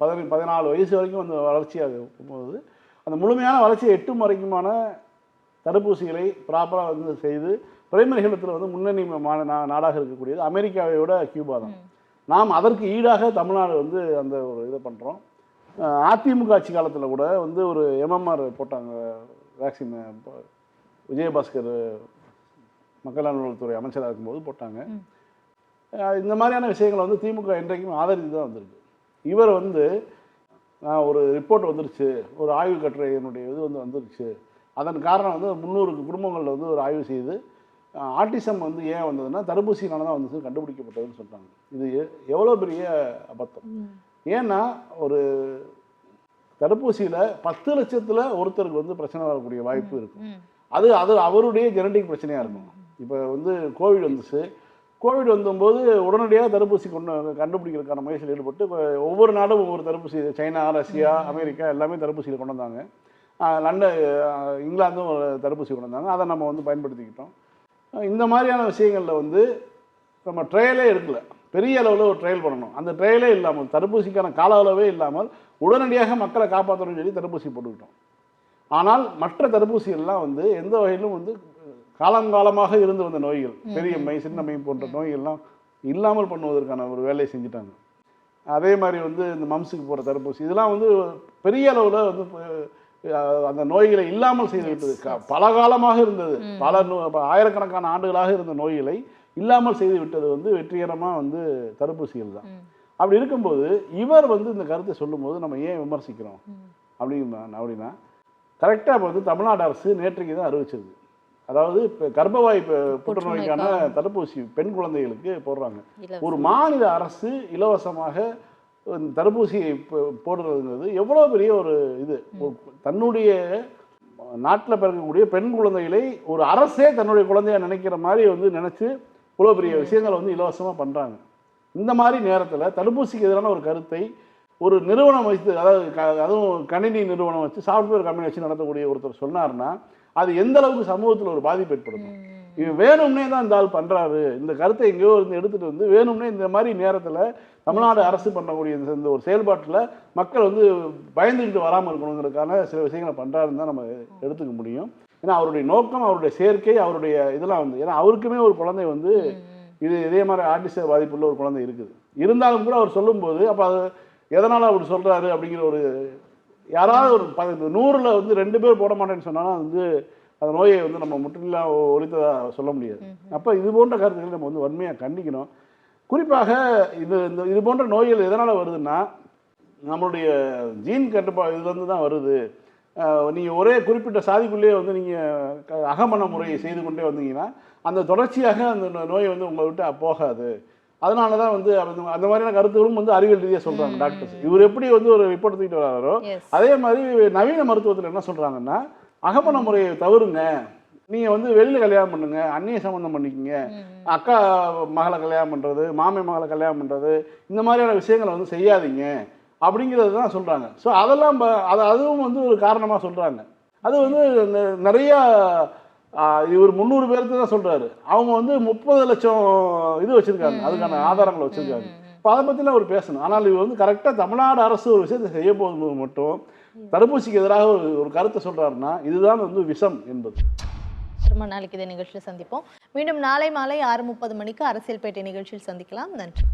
14 வயசு வரைக்கும் அந்த வளர்ச்சியாக போகுது. அந்த முழுமையான வளர்ச்சியை எட்டும் வரைக்குமான தடுப்பூசிகளை ப்ராப்பராக வந்து செய்து பிரைமரி ஹெல்த்தில் வந்து முன்னணி நாடாக இருக்கக்கூடியது அமெரிக்காவை விட கியூபா தான். நாம் அதற்கு ஈடாக தமிழ்நாடு வந்து அந்த ஒரு இதை பண்ணுறோம். அதிமுக ஆட்சி காலத்தில் கூட வந்து ஒரு MMR போட்டாங்க வேக்சின். விஜயபாஸ்கர் மக்கள் நல்வாழ்வுத்துறை அமைச்சராக இருக்கும்போது போட்டாங்க. இந்த மாதிரியான விஷயங்களை வந்து திமுக என்றைக்கும் ஆதரித்து தான் வந்திருக்கு. இவர் வந்து ஒரு ரிப்போர்ட் வந்துருச்சு, ஒரு ஆய்வு கட்டுரையினுடைய இது வந்து வந்துருச்சு, அதன் காரணம் வந்து 300 குடும்பங்களில் வந்து ஒரு ஆய்வு செய்து ஆட்டிசம் வந்து ஏன் வந்ததுன்னா தடுப்பூசினால தான் வந்து கண்டுபிடிக்கப்பட்டதுன்னு சொல்கிறாங்க. இது எவ்வளோ பெரிய அபத்தம். ஏன்னா ஒரு தடுப்பூசியில் 10 லட்சத்தில் ஒருத்தருக்கு வந்து பிரச்சனை வரக்கூடிய வாய்ப்பு இருக்கும். அது அவருடைய ஜெனடிக் பிரச்சனையாக இருக்கும். இப்போ வந்து கோவிட் வந்துச்சு. கோவிட் வந்தபோது உடனடியாக தடுப்பூசி கண்டுபிடிக்கிறதுக்கான முயற்சியில் ஈடுபட்டு ஒவ்வொரு நாடும் ஒவ்வொரு தடுப்பூசி, சைனா, ரஷ்யா, அமெரிக்கா எல்லாமே தடுப்பூசியில் கொண்டு வந்தாங்க. லண்டன், இங்கிலாந்தும் ஒரு தடுப்பூசி கொண்டு வந்தாங்க. அதை நம்ம வந்து பயன்படுத்திக்கிட்டோம். இந்த மாதிரியான விஷயங்களில் வந்து நம்ம ட்ரையலே எடுக்கலை. பெரிய அளவில் ஒரு ட்ரையல் பண்ணணும். அந்த ட்ரையலே இல்லாமல், தடுப்பூசிக்கான கால அளவே இல்லாமல் உடனடியாக மக்களை காப்பாற்றணும்னு சொல்லி தடுப்பூசி போட்டுக்கிட்டோம். ஆனால் மற்ற தடுப்பூசிகள்லாம் வந்து எந்த வகையிலும் வந்து காலங்காலமாக இருந்து வந்த நோய்கள், பெரியம்மை, சின்னம்மை போன்ற நோய்கள்லாம் இல்லாமல் பண்ணுவதற்கான ஒரு வேலையை செஞ்சுட்டாங்க. அதே மாதிரி வந்து இந்த மம்ஸுக்கு போகிற தடுப்பூசி இதெல்லாம் வந்து பெரிய அளவில் வந்து அந்த நோய்களை இல்லாமல் செய்து விட்டது. பல காலமாக இருந்தது, பல ஆயிரக்கணக்கான ஆண்டுகளாக இருந்த நோய்களை இல்லாமல் செய்து விட்டது வந்து வெற்றிகரமாக வந்து தடுப்பூசிகள் தான். அப்படி இருக்கும்போது இவர் வந்து இந்த கருத்தை சொல்லும்போது நம்ம ஏன் விமர்சிக்கிறோம் அப்படின்னா கரெக்டாக இப்போ வந்து தமிழ்நாடு அரசு நேற்றைக்கு தான் அறிவிச்சிருக்கு. அதாவது இப்போ கர்ப்பவாய் புற்றுநோய்க்கான தடுப்பூசி பெண் குழந்தைகளுக்கு போடுறாங்க. ஒரு மாநில அரசு இலவசமாக தடுப்பூசியை போடுறதுங்கிறது எவ்வளோ பெரிய ஒரு இது. தன்னுடைய நாட்டில் பிறக்கக்கூடிய பெண் குழந்தைகளை ஒரு அரசே தன்னுடைய குழந்தைய நினைக்கிற மாதிரி வந்து நினச்சி இவ்வளோ பெரிய விஷயங்களை வந்து இலவசமாக பண்ணுறாங்க. இந்த மாதிரி நேரத்தில் தடுப்பூசிக்கு எதிரான ஒரு கருத்தை ஒரு நிறுவனம் வைத்து, அதாவது அதுவும் கணினி நிறுவனம் வச்சு, சாஃப்ட்வேர் கம்பெனி வச்சு நடத்தக்கூடிய ஒருத்தர் சொன்னார்னா அது எந்த அளவுக்கு சமூகத்தில் ஒரு பாதிப்பு ஏற்படுத்தும். இவன் வேணும்னே தான் இந்த ஆள் பண்ணுறாரு, இந்த கருத்தை எங்கேயோ இருந்து எடுத்துகிட்டு வந்து வேணும்னே இந்த மாதிரி நேரத்தில் தமிழ்நாடு அரசு பண்ணக்கூடிய இந்த ஒரு செயல்பாட்டில் மக்கள் வந்து பயந்துக்கிட்டு வராமல் இருக்கணுங்கிறதுக்கான சில விஷயங்களை பண்ணுறாருன்னு தான் நம்ம எடுத்துக்க முடியும். ஏன்னா அவருடைய நோக்கம், அவருடைய சேர்க்கை, அவருடைய இதெல்லாம் வந்து, ஏன்னா அவருக்குமே ஒரு குழந்தை வந்து இதே மாதிரி ஆர்டிச பாதிப்புள்ள ஒரு குழந்தை இருக்குது. இருந்தாலும் கூட அவர் சொல்லும்போது அப்போ அது எதனால் அப்படி சொல்கிறாரு அப்படிங்கிற ஒரு, யாராவது ஒரு 100ல் வந்து 2 பேர் போட மாட்டேன்னு சொன்னாலும் வந்து அந்த நோயை வந்து நம்ம முற்றிலும் ஒழித்ததாக சொல்ல முடியாது. அப்போ இது போன்ற கருத்துக்களை நம்ம வந்து வன்மையாக கண்டிக்கணும். குறிப்பாக இது போன்ற நோய்கள் எதனால் வருதுன்னா நம்மளுடைய ஜீன் கட்டுப்பாடு இதுலேருந்து தான் வருது. நீங்கள் ஒரே குறிப்பிட்ட சாதிக்குள்ளேயே வந்து நீங்கள் அகமண முறையை செய்து கொண்டே வந்தீங்கன்னா அந்த தொடர்ச்சியாக அந்த நோயை வந்து உங்களை விட்டு போகாது. அதனால தான் வந்து அந்த மாதிரியான கருத்துகளும் வந்து அறிவியல் ரீதியாக சொல்கிறாங்க டாக்டர்ஸ். இவர் எப்படி வந்து ஒரு ரிப்போர்ட் தூக்கிட்டு வராரோ அதே மாதிரி நவீன மருத்துவத்தில் என்ன சொல்கிறாங்கன்னா அகமண முறையை தவிருங்க, நீங்கள் வந்து வெளியில் கல்யாணம் பண்ணுங்க, அந்நிய சம்பந்தம் பண்ணிக்கிங்க, அக்கா மகளை கல்யாணம் பண்ணுறது, மாமை மகளை கல்யாணம் பண்ணுறது, இந்த மாதிரியான விஷயங்களை வந்து செய்யாதீங்க அப்படிங்கிறது தான் சொல்கிறாங்க. ஸோ அதெல்லாம் அதுவும் வந்து ஒரு காரணமாக சொல்கிறாங்க. அது வந்து நிறையா இவர் 300 பேருக்கு தான் சொல்கிறாரு. அவங்க வந்து 30 லட்சம் இது வச்சுருக்காங்க, அதுக்கான ஆதாரங்களை வச்சுருக்காங்க. இப்போ அதை பற்றிலாம் அவர் பேசணும். ஆனால் இவர் வந்து கரெக்டாக தமிழ்நாடு அரசு ஒரு விஷயத்தை செய்ய போகும்போது மட்டும் தடுப்பூசிக்கு எதிராக ஒரு கருத்தை சொல்கிறாருன்னா இதுதான் வந்து விஷம் என்பது. ரொம்ப நாளைக்கு இதே நிகழ்ச்சியில் சந்திப்போம். மீண்டும் நாளை மாலை 6:30 மணிக்கு அரசியல் பேட்டை நிகழ்ச்சியில் சந்திக்கலாம். நன்றி.